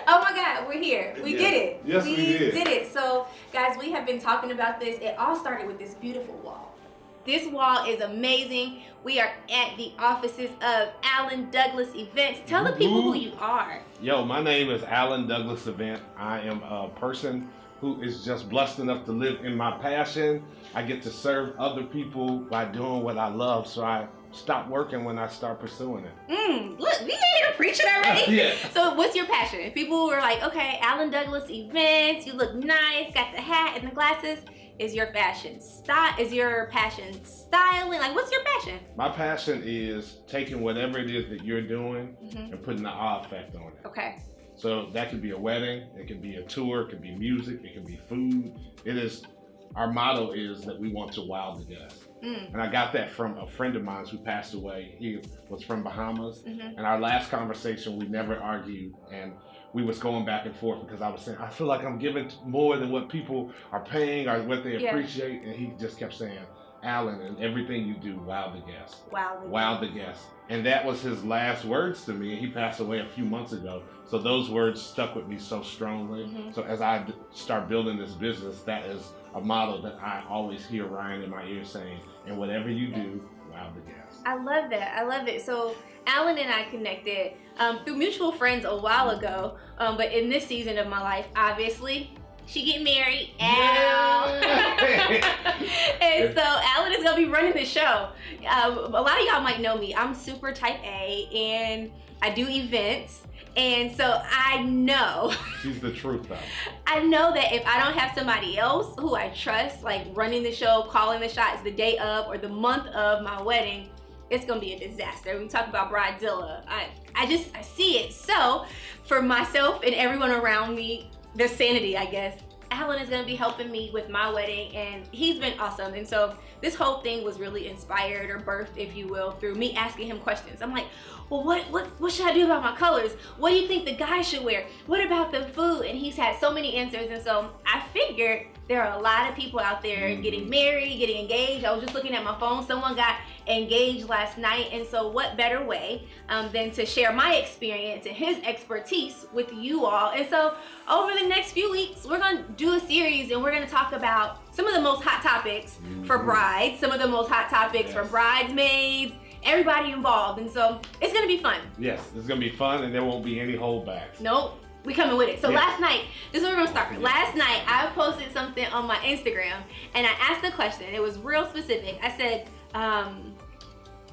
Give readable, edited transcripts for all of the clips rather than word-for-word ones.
Oh my God, we're here. We did it. Yes, we did. did it. So, guys, we have been talking about this. It all started with this beautiful wall. This wall is amazing. We are at the offices of Alan Douglas Events. Tell the people who you are. Yo, my name is Alan Douglas Event. I am a person who is just blessed enough to live in my passion. I get to serve other people by doing what I love, so I stop working when I start pursuing it. Look, we ain't preaching already. Yeah. So what's your passion? If people were like, okay, Alan Douglas Events, you look nice, got the hat and the glasses. Is your passion styling? Like, what's your passion? My passion is taking whatever it is that you're doing and putting the awe effect on it. Okay. So that could be a wedding, it could be a tour, it could be music, it could be food. Our motto is that we want to wow the guests. And I got that from a friend of mine who passed away. He was from Bahamas. And our last conversation, we never argued. And we was going back and forth because I was saying, I feel like I'm giving more than what people are paying or what they appreciate. And he just kept saying, Alan, and everything you do, wow the guests. Wow the guests. And that was his last words to me. And he passed away a few months ago. So those words stuck with me so strongly. So as I start building this business, that is a motto that I always hear Ryan in my ear saying, and whatever you do, wow the guests. I love that. I love it. So Alan and I connected through mutual friends a while ago, but in this season of my life, obviously, she getting married. And so Alan is gonna be running the show. A lot of y'all might know me. I'm super type A, and I do events. And so I know. She's the truth, though. I know that if I don't have somebody else who I trust, like running the show, calling the shots the day of or the month of my wedding, it's gonna be a disaster. We talk about Bridezilla. I see it. So for myself and everyone around me, the sanity, I guess, Alan is gonna be helping me with my wedding, and he's been awesome. And so this whole thing was really inspired or birthed, if you will, through me asking him questions. I'm like, well, what should I do about my colors? What do you think the guys should wear? What about the food? And he's had so many answers. And so I figured there are a lot of people out there getting married, getting engaged. I was just looking at my phone. Someone got engaged last night. And so what better way than to share my experience and his expertise with you all. And so over the next few weeks, we're going to do a series, and we're going to talk about some of the most hot topics for brides, some of the most hot topics for bridesmaids, everybody involved. And so it's going to be fun. Yes, it's going to be fun, and there won't be any holdbacks. Nope. We coming with it. So last night, this is where we're gonna start. Last night, I posted something on my Instagram, and I asked a question. It was real specific. I said,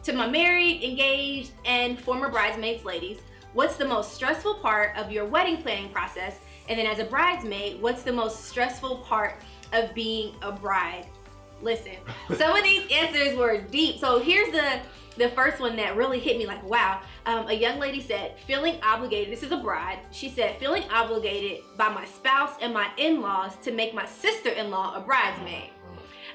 to my married, engaged, and former bridesmaids ladies, what's the most stressful part of your wedding planning process? And then as a bridesmaid, what's the most stressful part of being a bride? Listen, some of these answers were deep. So here's the first one that really hit me like, wow. A young lady said, feeling obligated, this is a bride, she said, feeling obligated by my spouse and my in-laws to make my sister-in-law a bridesmaid.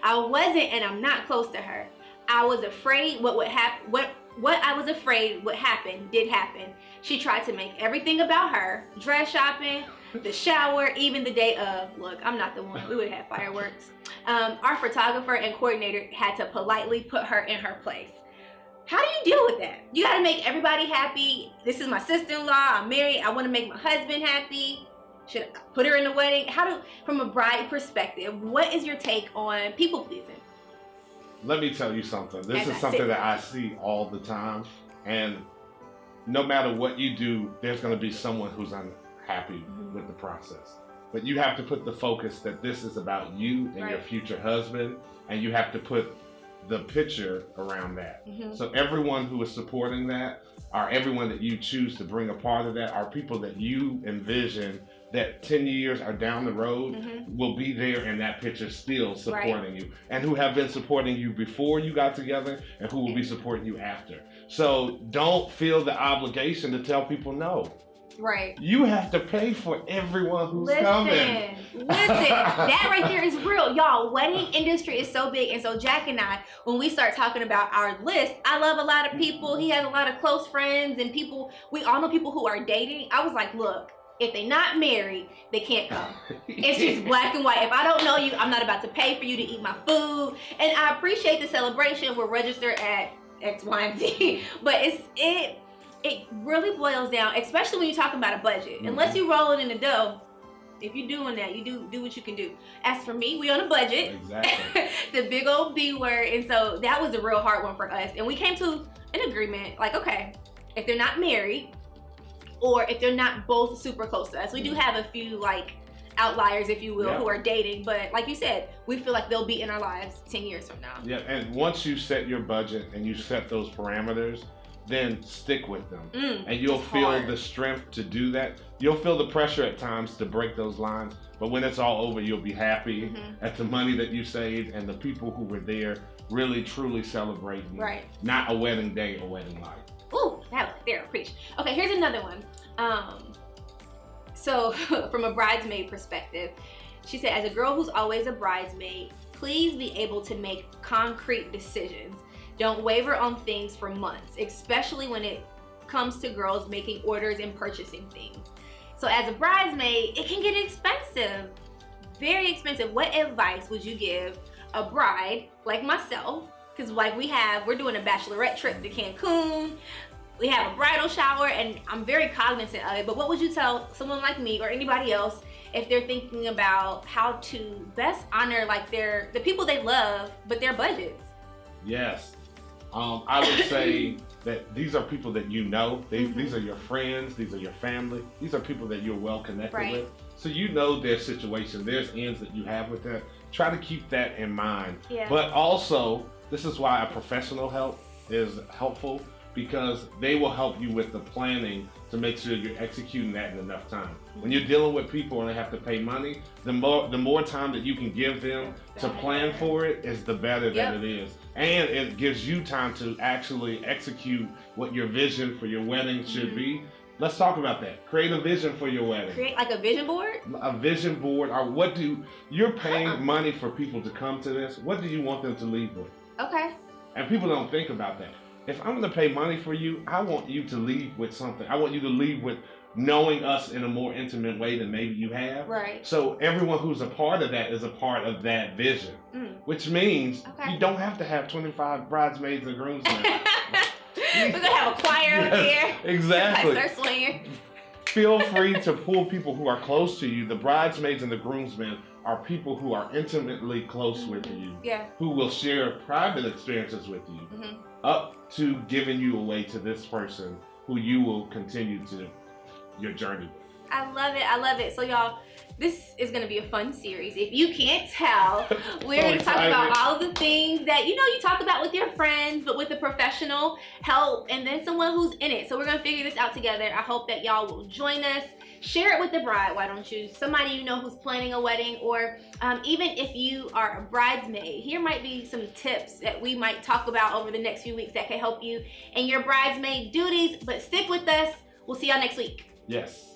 I wasn't, and I'm not close to her. I was afraid what would happen, what I was afraid would happen did happen. She tried to make everything about her, dress shopping, the shower, even the day of. Look, I'm not the one, we would have fireworks. Our photographer and coordinator had to politely put her in her place. How do you deal with that? You gotta make everybody happy. This is my sister-in-law, I'm married, I wanna make my husband happy. Should I put her in the wedding? From a bride perspective, what is your take on people pleasing? Let me tell you something. This is something that I see all the time. And no matter what you do, there's gonna be someone who's unhappy with the process. But you have to put the focus that this is about you and your future husband, and you have to put the picture around that. So everyone who is supporting that, or everyone that you choose to bring a part of that, are people that you envision that 10 years are down the road will be there in that picture still supporting you, and who have been supporting you before you got together and who will be supporting you after. So don't feel the obligation to tell people no. Right. You have to pay for everyone who's coming. Listen, that right there is real. Y'all, wedding industry is so big. And so Jack and I, when we start talking about our list, I love a lot of people. He has a lot of close friends and people, we all know people who are dating. I was like, look, if they're not married, they can't come. It's just black and white. If I don't know you, I'm not about to pay for you to eat my food. And I appreciate the celebration. We're registered at X, Y, and Z. But it really boils down, especially when you're talking about a budget. Unless you rolling in the dough, if you're doing that, you do what you can do. As for me, we on a budget. Exactly. The big old B word. And so that was a real hard one for us. And we came to an agreement, like, okay, if they're not married or if they're not both super close to us, we do have a few like outliers, if you will, who are dating. But like you said, we feel like they'll be in our lives 10 years from now. Yeah, and once you set your budget and you set those parameters, then stick with them. And you'll feel the strength to do that. You'll feel the pressure at times to break those lines, but when it's all over, you'll be happy at the money that you saved and the people who were there really truly celebrating. Right. Not a wedding day, a wedding life. Ooh, that was there, preach. Okay, here's another one. So from a bridesmaid perspective, she said, as a girl who's always a bridesmaid, please be able to make concrete decisions. Don't waver on things for months, especially when it comes to girls making orders and purchasing things. So as a bridesmaid, it can get expensive, very expensive. What advice would you give a bride like myself? Because like we're doing a bachelorette trip to Cancun. We have a bridal shower and I'm very cognizant of it. But what would you tell someone like me or anybody else if they're thinking about how to best honor like the people they love, but their budgets? Yes. I would say that these are people that you know. These are your friends. These are your family. These are people that you're well connected with. So you know their situation. There's ends that you have with them. Try to keep that in mind. Yeah. But also, this is why a professional help is helpful, because they will help you with the planning to make sure you're executing that in enough time. When you're dealing with people and they have to pay money, the more time that you can give them to plan for it is the better that it is. And it gives you time to actually execute what your vision for your wedding should be. Let's talk about that. Create a vision for your wedding. Create like a vision board? A vision board, or you're paying money for people to come to this. What do you want them to leave with? Okay. And people don't think about that. If I'm gonna pay money for you, I want you to leave with something. I want you to leave with knowing us in a more intimate way than maybe you have. Right. So everyone who's a part of that is a part of that vision, which means you don't have to have 25 bridesmaids and groomsmen. We're gonna have a choir up there. Exactly. Start swinging. Feel free to pull people who are close to you. The bridesmaids and the groomsmen are people who are intimately close with you, who will share private experiences with you, up to giving you away to this person who you will continue to your journey with. I love it. I love it. So y'all, this is going to be a fun series. If you can't tell, we're going to talk about all of the things that, you talk about with your friends, but with a professional help and then someone who's in it. So we're going to figure this out together. I hope that y'all will join us. Share it with the bride, why don't you? Somebody you know who's planning a wedding, or even if you are a bridesmaid, here might be some tips that we might talk about over the next few weeks that can help you in your bridesmaid duties. But stick with us. We'll see y'all next week. Yes.